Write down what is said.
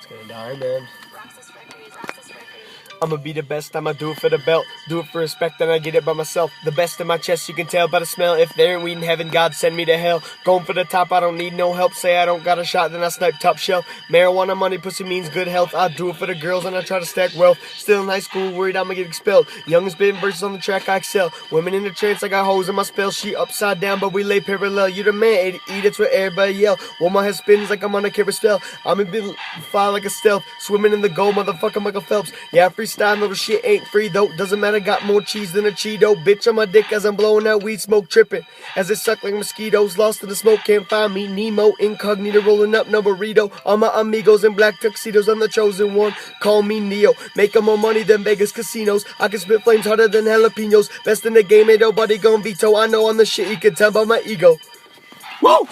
gonna die, man. I'ma be the best, I'ma do it for the belt. Do it for respect, and I get it by myself. The best in my chest, you can tell by the smell. If there ain't weed in heaven, God send me to hell. Going for the top, I don't need no help. Say I don't got a shot, then I snipe top shelf. Marijuana money, pussy means good health. I do it for the girls, and I try to stack wealth. Still in high school, worried I'ma get expelled. Young and spitting verses on the track, I excel. Women in the trance, I got hoes in my spell. She upside down, but we lay parallel. You the man, eat it's what everybody yell. While my head spins like I'm on a carousel. I'm in fly like a stealth. Swimming in the gold, motherfucker, Michael Phelps. Yeah, freestyle, no, the shit ain't free though. Doesn't matter, got more cheese than a Cheeto. Bitch on my dick as I'm blowing out weed smoke, tripping as it suck like mosquitoes. Lost in the smoke, can't find me. Nemo incognito, rolling up no burrito. All my amigos in black tuxedos, I'm the chosen one. Call me Neo, making more money than Vegas casinos. I can spit flames harder than jalapenos. Best in the game, ain't nobody gon' veto. I know I'm the shit, you can tell by my ego. Woo!